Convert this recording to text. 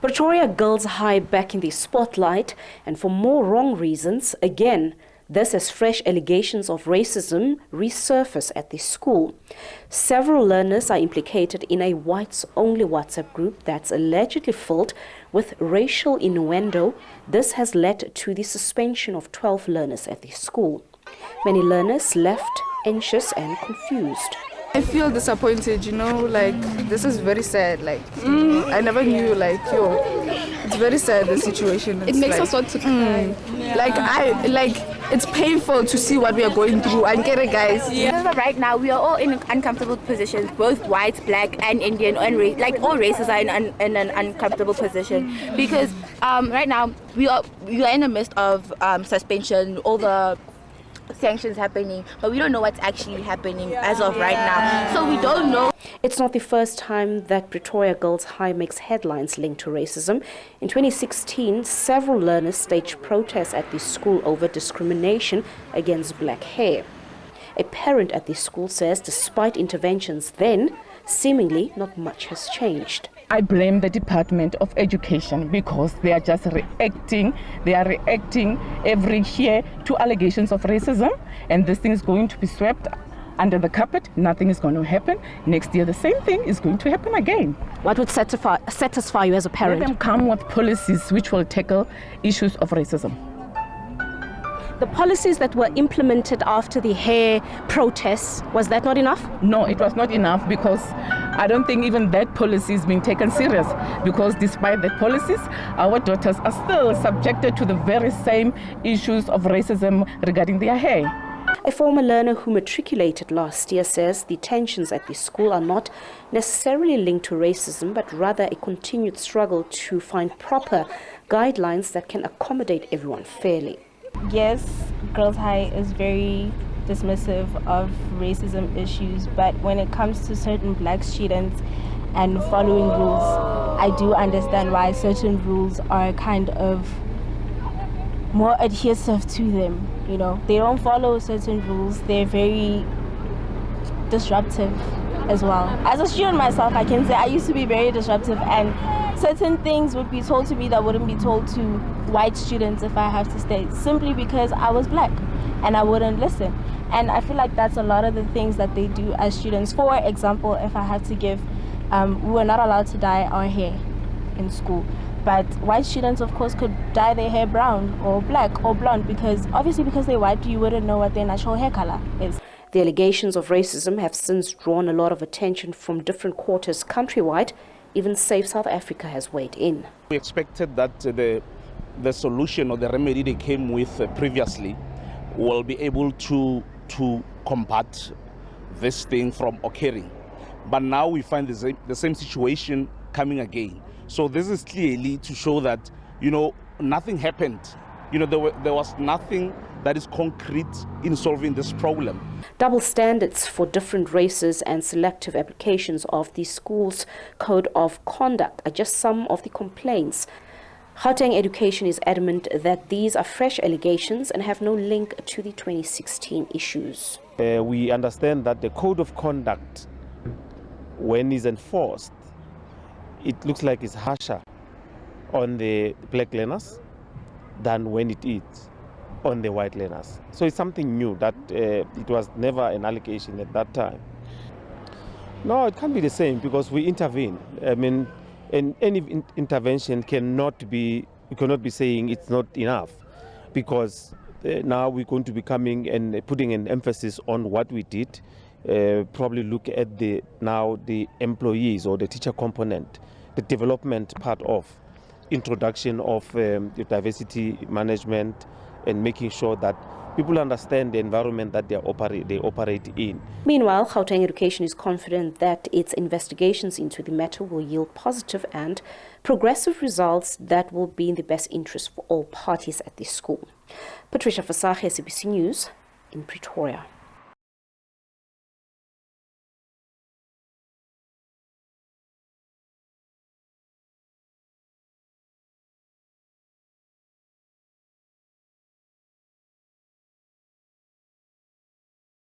Pretoria Girls High back in the spotlight, and for more wrong reasons. Again, this as fresh allegations of racism resurface at the school. Several learners are implicated in a whites-only WhatsApp group that's allegedly filled with racial innuendo. This has led to the suspension of 12 learners at the school. Many learners left anxious and confused. I feel disappointed, this is very sad, I never knew, it's very sad, the situation. It makes us want to cry. It's painful to see what we are going through. I get it, guys. Yeah. Right now, we are all in uncomfortable positions, both white, black, and Indian, and all races are in an uncomfortable position. Because right now, we are in the midst of suspension, all the sanctions happening, but we don't know what's actually happening as of right now. So we don't know. It's not the first time that Pretoria Girls High makes headlines linked to racism. In 2016, several learners staged protests at the school over discrimination against black hair. A parent at the school says despite interventions then, seemingly not much has changed. I blame the Department of Education because they are just reacting. They are reacting every year to allegations of racism, and this thing is going to be swept under the carpet. Nothing is going to happen. Next year, the same thing is going to happen again. What would satisfy you as a parent? Let them come with policies which will tackle issues of racism. The policies that were implemented after the hair protests, was that not enough? No, it was not enough because I don't think even that policy is being taken serious, because despite that policies, our daughters are still subjected to the very same issues of racism regarding their hair. A former learner who matriculated last year says the tensions at the school are not necessarily linked to racism, but rather a continued struggle to find proper guidelines that can accommodate everyone fairly. Yes, Girls High is very dismissive of racism issues, but when it comes to certain black students and following rules, I do understand why certain rules are kind of more adhesive to them. They don't follow certain rules. They're very disruptive as well. As a student myself, I can say I used to be very disruptive, and certain things would be told to me that wouldn't be told to white students if I have to stay, simply because I was black and I wouldn't listen. And I feel like that's a lot of the things that they do as students. For example, if I have to give, we were not allowed to dye our hair in school. But white students, of course, could dye their hair brown or black or blonde, because obviously because they're white, you wouldn't know what their natural hair color is. The allegations of racism have since drawn a lot of attention from different quarters countrywide. Even Save South Africa has weighed in. We expected that the solution or the remedy they came with previously will be able to combat this thing from occurring. But now we find the same situation coming again. So this is clearly to show that, nothing happened. There was nothing that is concrete in solving this problem. Double standards for different races and selective applications of the school's code of conduct are just some of the complaints. Gauteng Education is adamant that these are fresh allegations and have no link to the 2016 issues. We understand that the code of conduct, when it's enforced, it looks like it's harsher on the black learners than when it is on the white learners. So it's something new that it was never an allegation at that time. No, it can't be the same because we intervene. And any intervention cannot be saying it's not enough, because now we're going to be coming and putting an emphasis on what we did. Probably look at the employees or the teacher component, the development part of introduction of the diversity management, and making sure that people understand the environment that they operate in. Meanwhile, Gauteng Education is confident that its investigations into the matter will yield positive and progressive results that will be in the best interest for all parties at the school. Patricia Fasage, SABC News in Pretoria.